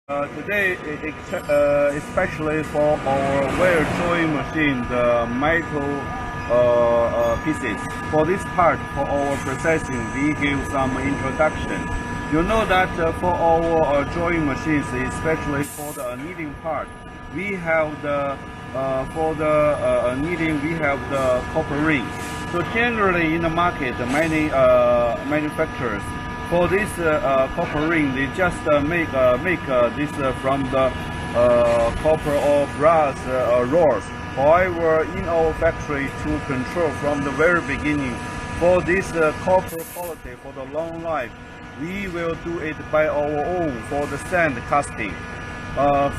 Today, especially for our wire drawing machine, the metal pieces. For this part, for our processing, we give some introduction. You know that for our drawing machines, especially for the annealing part, we have the for the annealing we have the copper ring. So generally in the market, many manufacturers for this copper ring, they just make this from the copper or brass rods. However, in our factory, to control from the very beginning, for this copper quality for the long life, we will do it by our own for the sand casting.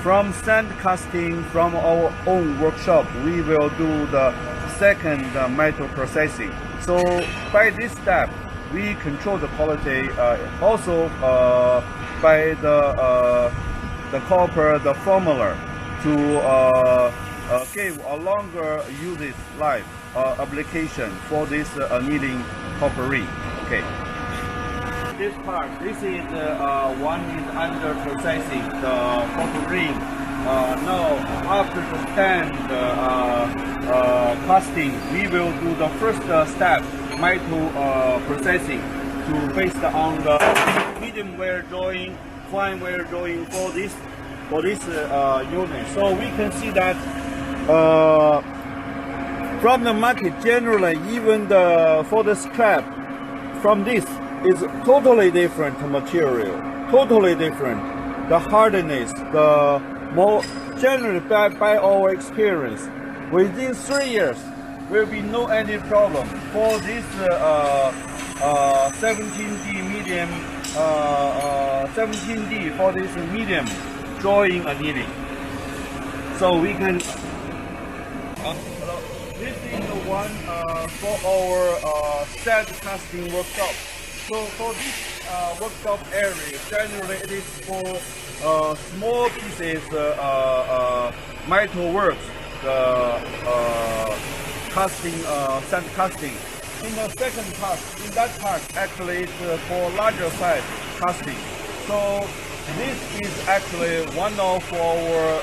From sand casting from our own workshop, we will do the second metal processing. So by this step, we control the quality also by the copper, the formula to give a longer usage life application for this annealing copper ring. Okay. This part, this is one is under processing the copper ring. Now after the stand casting, we will do the first step, metal processing, to based on the medium wire drawing, fine wire drawing for this unit. So we can see that from the market generally, even for the scrap from this is totally different material, totally different. The hardness, the more generally by our experience, within 3 years will be no any problem for this 17D medium 17D for this medium drawing annealing. So we can this is the one for our sand casting workshop. So for this workshop area, generally it is for small pieces metal works, casting, sand casting. In the second part, in that part, actually it's for larger size casting. So this is actually one of our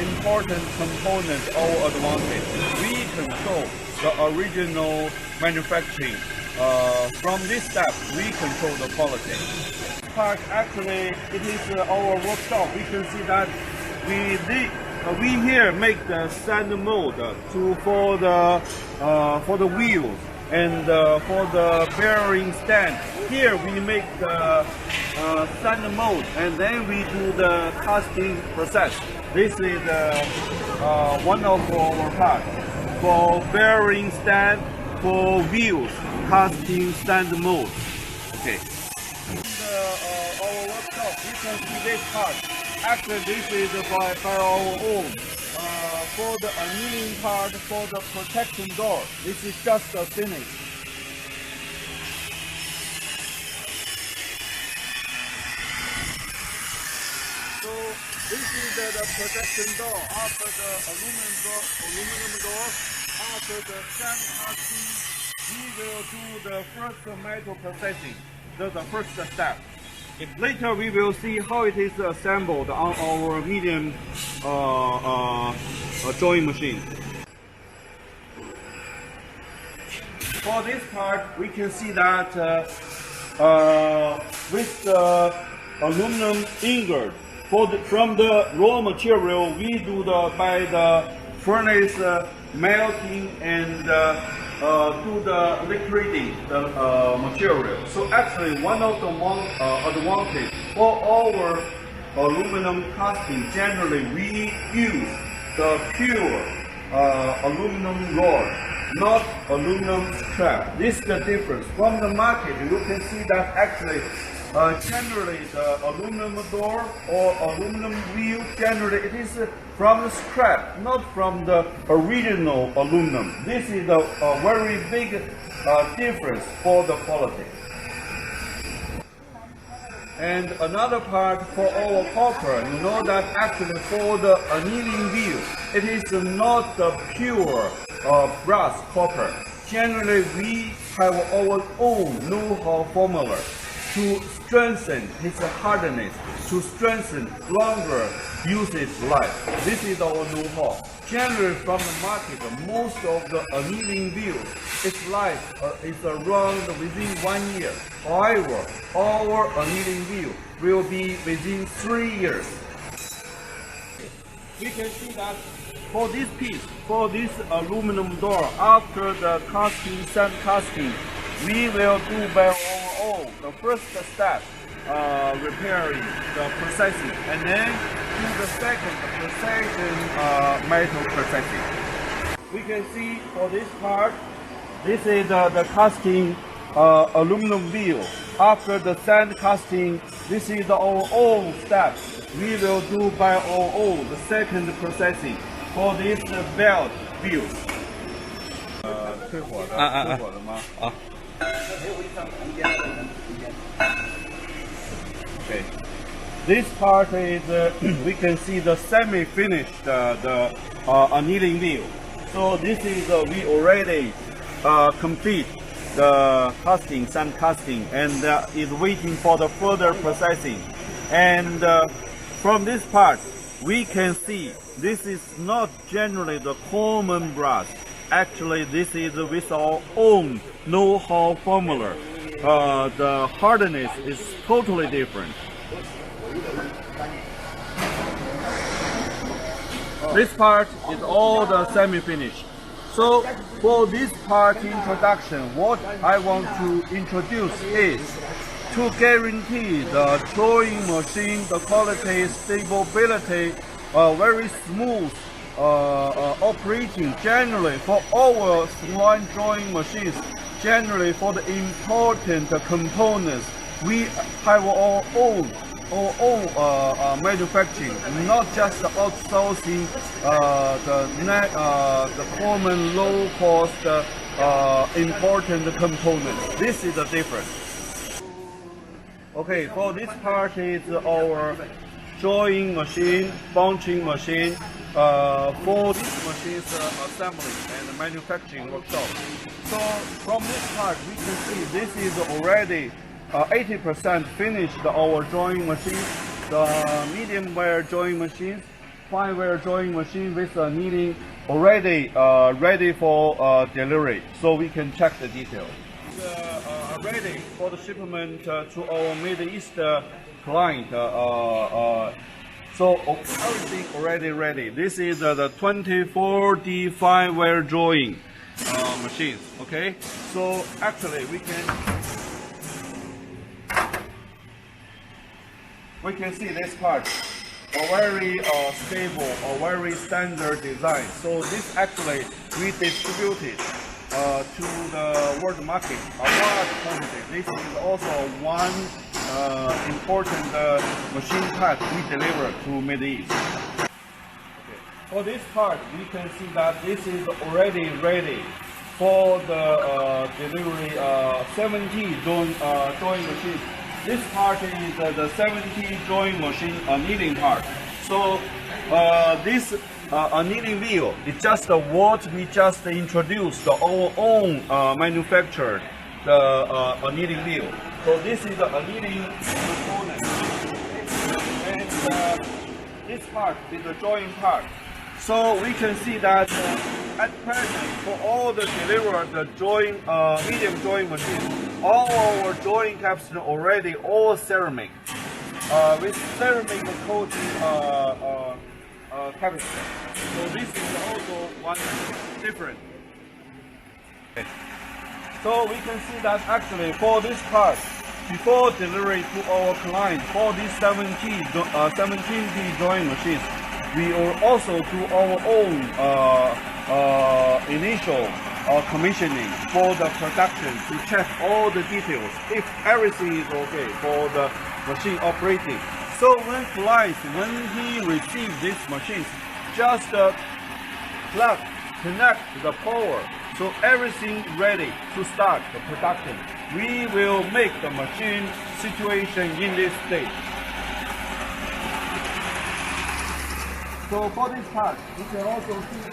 important component, our advantage. We control the original manufacturing. From this step, we control the quality. Part actually, it is our workshop. We can see that we here make the sand mold for the wheels and for the bearing stand. Here we make the sand mold and then we do the casting process. This is one of our parts for bearing stand, for wheels, casting sand mold. Okay. Our workshop, you can see this part. Actually, this is by our own. For the annealing part, for the protection door, this is just a finish. So this is the protection door. After the aluminum door, after the sand casting, we will do the first metal processing. That's the first step. Later we will see how it is assembled on our medium drawing machine. For this part, we can see that with the aluminum ingot, from the raw material, we do by the furnace melting and do the liquiding the material. So actually one of the advantage for our aluminum casting, generally we use the pure aluminum rod, not aluminum scrap. This is the difference. From the market, you can see that actually generally the aluminum door or aluminum wheel, generally it is from the scrap, not from the original aluminum. This is a very big difference for the quality. And another part for our copper, you know that actually for the annealing wheel, it is not the pure brass copper. Generally we have our own know-how formula. to strengthen its hardness, to strengthen longer usage life. This is our know-how. Generally from the market, most of the annealing wheels, its life is around within 1 year. However, our annealing wheel will be within 3 years. We can see that for this piece, for this aluminum door, after the casting, sand casting, we will do by our own the first step, repairing the processing, and then do the second precision metal processing. We can see for this part, this is the casting aluminum wheel. After the sand casting, this is our own step. We will do by our own the second processing for this belt wheels. 退火的吗？啊。Okay. This part is we can see the semi-finished annealing wheel. So this is we already complete the casting, sand casting, and is waiting for the further processing. And from this part, we can see this is not generally the common brass. Actually, this is with our own know-how formula. The hardness is totally different. This part is all the semi-finished. So for this part introduction, what I want to introduce is to guarantee the drawing machine, the quality, stability, very smooth operating. Generally for our SWAN drawing machines, generally for the important components, we have our own manufacturing, not just outsourcing the common low-cost important components. This is the difference. Okay, for this part is our drawing machine, bunching machine. For this machine's assembly and manufacturing workshop. So from this part, we can see this is already 80% finished our drawing machine, the medium wire drawing machine, fine wire drawing machine with annealing already ready for delivery. So we can check the details. Ready for the shipment to our Middle East client. So everything already ready. This is the 24D fine wire drawing machines. Okay, so actually we can see this part a very stable, a very standard design. So this actually we distributed to the world market a large quantity. This is also one important machine part we deliver to Middle East. Okay. For this part, we can see that this is already ready for the delivery 70 drawing machine. This part is the 70 drawing machine annealing part. So this annealing wheel is just what we just introduced, our own manufactured annealing wheel. So this is the annealing component, and this part is the drawing part. So we can see that at present, for all the delivered the drawing medium drawing machines, all our drawing caps are already all ceramic, with ceramic coating caps. So this is also one different. Okay. So we can see that actually for this part, before delivery to our client, for these 17D drawing machines, we will also do our own initial commissioning for the production to check all the details, if everything is okay for the machine operating. So when client, when he receives these machines, just connect the power. So everything ready to start the production. We will make the machine situation in this state. So for this part, you can also see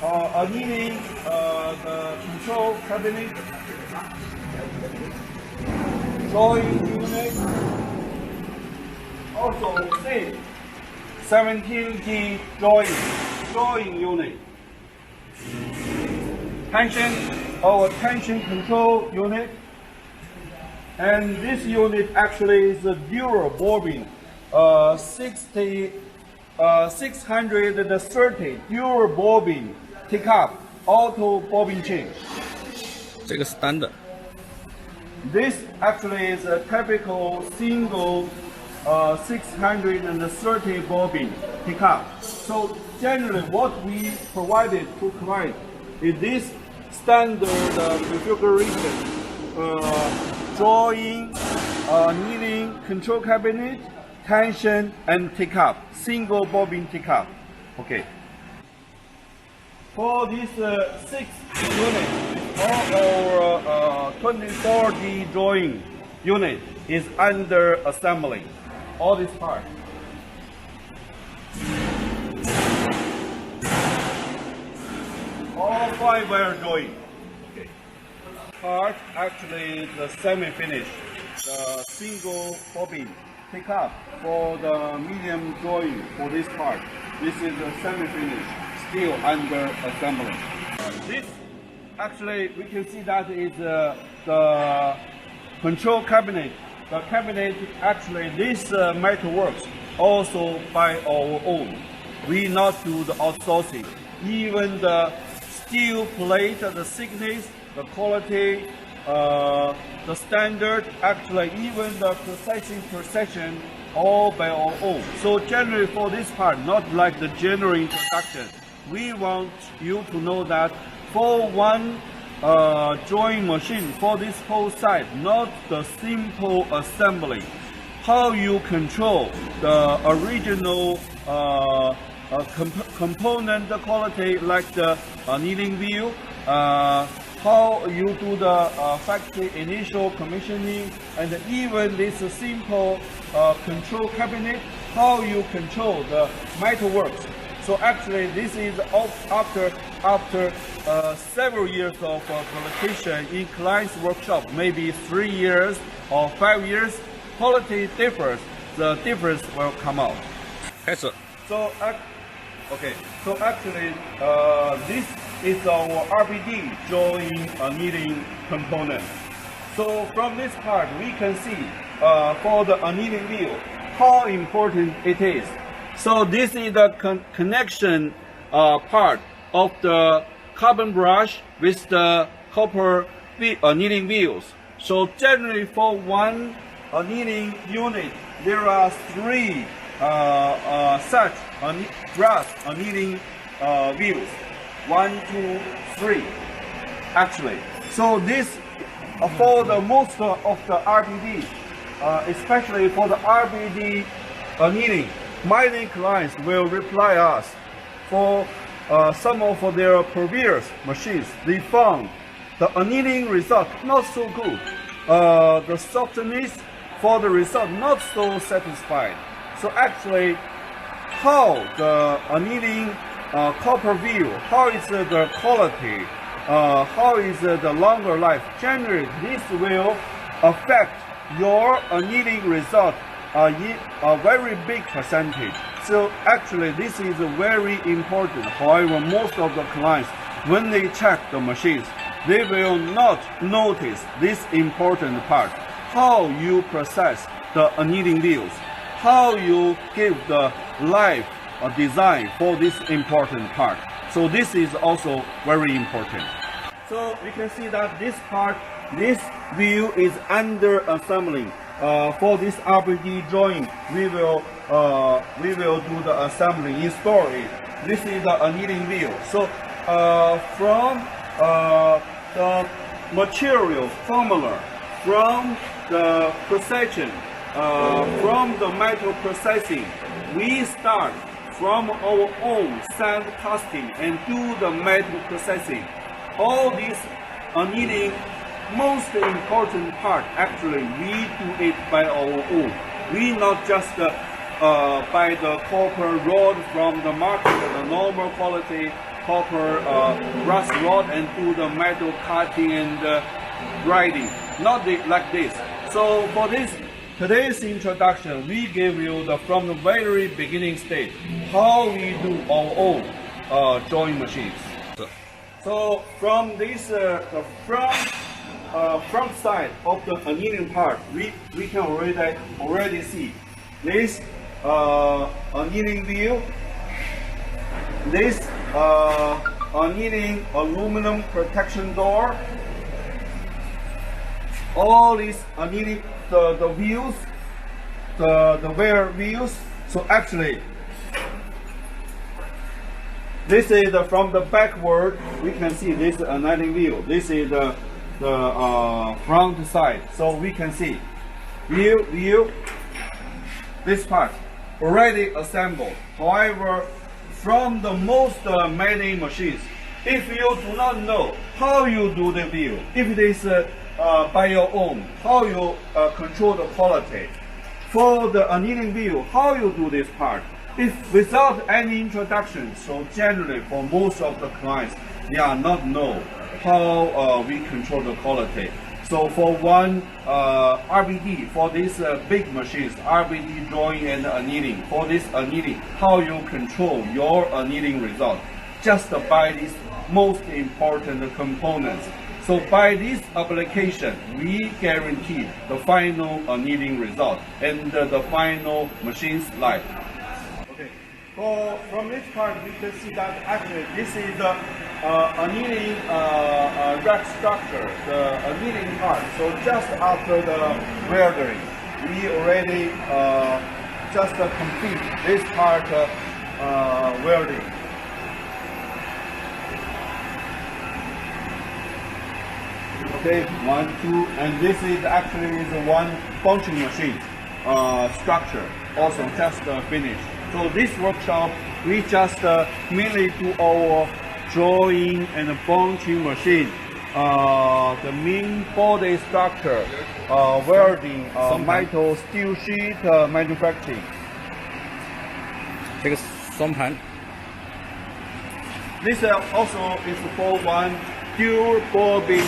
annealing the control cabinet, drawing unit, also same 17G drawing unit, tension control unit, and this unit actually is a dual bobbin, 630 dual bobbin take-up auto bobbin change. 这个是单的。 This actually is a typical single 630 bobbin take-up. So generally what we provided to client is this standard configuration, drawing, needling, control cabinet, tension and take-up, single bobbin take-up. Okay. For this 6 unit, all our 24D drawing unit is under assembly. All this part. All 5 wire drawing. Okay. Part actually the semi-finish, the single bobbin take up for the medium drawing for this part. This is the semi-finish, still under assembly. This actually we can see that is the control cabinet. The cabinet actually this metal works also by our own. We not do the outsourcing. Even the steel plate, the thickness, the quality, the standard, actually even the precision, all by our own. So generally for this part, not like the general introduction, we want you to know that for one drawing machine, for this whole site, not the simple assembly, how you control the original component quality like the needling wheel, how you do the factory initial commissioning, and even this simple control cabinet, how you control the metal works. So actually this is after several years of qualification in client's workshop, maybe 3 years or 5 years, quality differs, the difference will come out. Yes, So actually this is our RBD drawing annealing component. So from this part we can see for the annealing wheel how important it is. So this is the connection part of the carbon brush with the copper annealing wheels. So generally for one annealing unit there are 3 such brass annealing wheels. 1, 2, 3 actually. So this for the most of the RBD, especially for the RBD annealing, many clients will reply us for some of their previous machines. They found the annealing result not so good. The softness for the result not so satisfied. So actually, how the annealing copper wheel, how is the quality, how is the longer life? Generally, this will affect your annealing result in a very big percentage. So actually this is very important. However, most of the clients, when they check the machines, they will not notice this important part. How you process the annealing wheels, how you give the life design for this important part. So this is also very important. So we can see that this part, this wheel is under assembly. For this RBD drawing, we will do the assembly, install it. This is the annealing wheel. So from the material formula, from the precision, from the metal processing, we start from our own sand casting and do the metal processing. All these annealing, most important part, actually we do it by our own. We not just buy the copper rod from the market, the normal quality, copper rust rod and do the metal cutting and grinding, not like this. So for today's introduction, we give you from the very beginning stage how we do our own drawing machines. So from this the front side of the annealing part, we can already see this annealing wheel, this annealing aluminum protection door, all these annealing the wheels, the wire wheels. So actually, this is from the backward. We can see this annealing wheel. This is the front side. So we can see wheel. This part already assembled. However, from the most many machines, if you do not know how you do the wheel, if it is by your own, how you control the quality, for the annealing wheel, how you do this part, if without any introduction, so generally for most of the clients, they are not know how we control the quality. So for one RBD, for these big machines, RBD drawing and annealing, for this annealing, how you control your annealing result, just by these most important components. So by this application, we guarantee the final annealing result and the final machine's life. Okay. So from this part, we can see that actually this is the annealing rack structure, the annealing part. So just after the welding, we already just complete this part welding. Okay, 1, 2, and this is actually one bunching machine structure, also just finished. So this workshop, we just mainly do our drawing and bunching machine, the main body structure, welding, metal steel sheet manufacturing. 这个双盘 This also is for one dual bobbin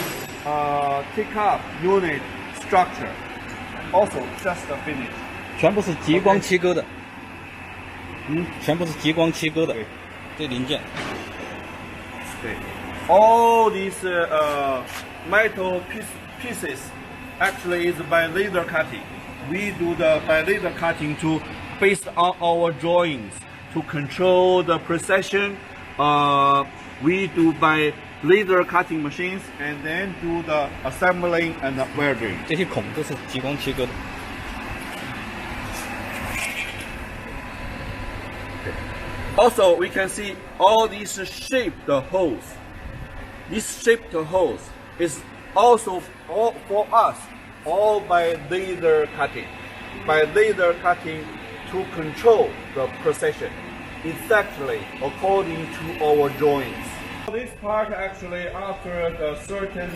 take-up unit structure, also just finished. 全部是极光切割的，全部是极光切割的，这零件。对 All these metal pieces actually is by laser cutting. We do the by laser cutting to based on our drawings to control the precision. We do by laser cutting machines and then do the assembling and the welding. 这些孔都是极光切割的。 Also, we can see all these shaped holes. This shaped holes is also all for us, all by laser cutting. By laser cutting to control the precision, exactly according to our drawings. This part actually after the certain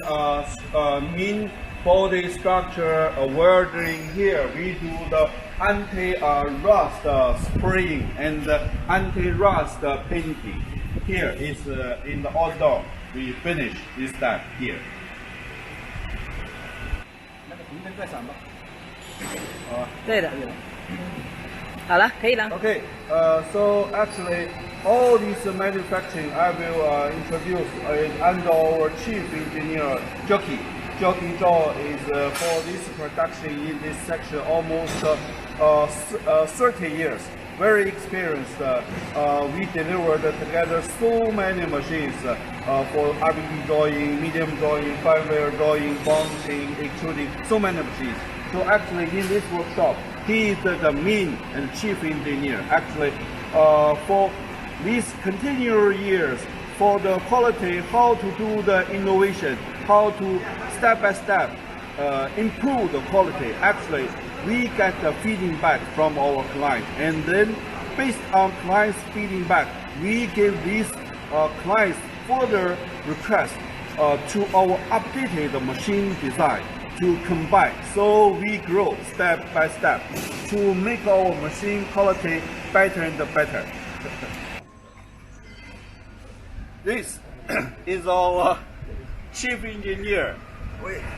mean body structure welding here, we do the anti-rust spraying and anti-rust painting. Here is in the outdoor. We finish this step here. 对的。好了，可以了。 Okay, so actually all these manufacturing I will introduce under our chief engineer Jockey. Jockey Zhao is for this production in this section almost 30 years. Very experienced. We delivered together so many machines for RBD drawing, medium drawing, fine wire drawing, bunching, extruding, so many machines. So actually in this workshop, he is the main and chief engineer. Actually, for these continual years, for the quality, how to do the innovation, how to step by step improve the quality. Actually, we get the feedback from our client, and then based on clients' feedback, we give these clients further requests to our updated machine design to combine. So we grow step by step to make our machine quality better and better. This is our chief engineer,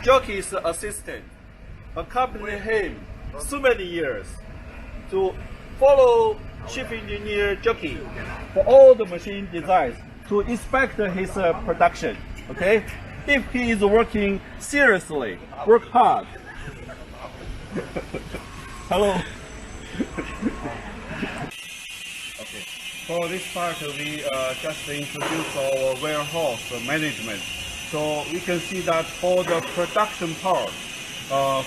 jockey's assistant, accompanied him so many years to follow chief engineer jockey for all the machine designs to inspect his production. Okay, if he is working seriously, work hard. Hello. Okay. For this part, we just introduce our warehouse management. So we can see that for the production part,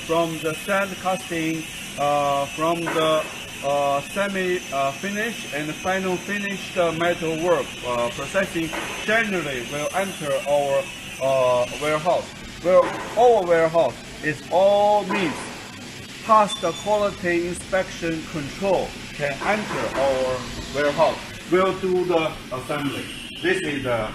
from the sand casting, from the semi-finish and final finished metal work processing generally will enter our warehouse. Well, our warehouse is all means past the quality inspection control can enter our warehouse. We'll do the assembly. This is the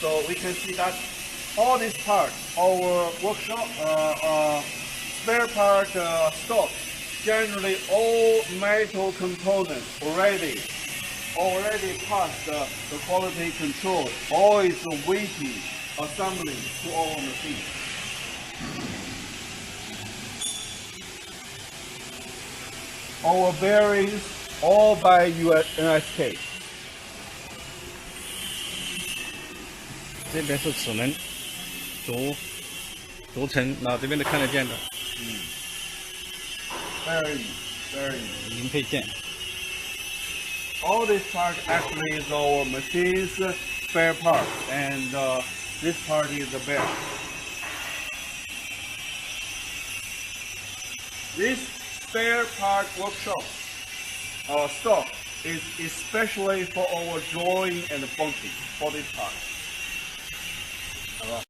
so we can see that all these parts, our workshop spare part stock, generally all metal components already passed the quality control, always waiting assembly to our machine. Our bearings all by NSK. 这边是齿轮轴承，那这边都看得见的。Very. 零配件。 All this part actually is our machine's spare part, and this part is the bear. This spare part workshop stock is especially for our drawing and bunching for this part. 好吧。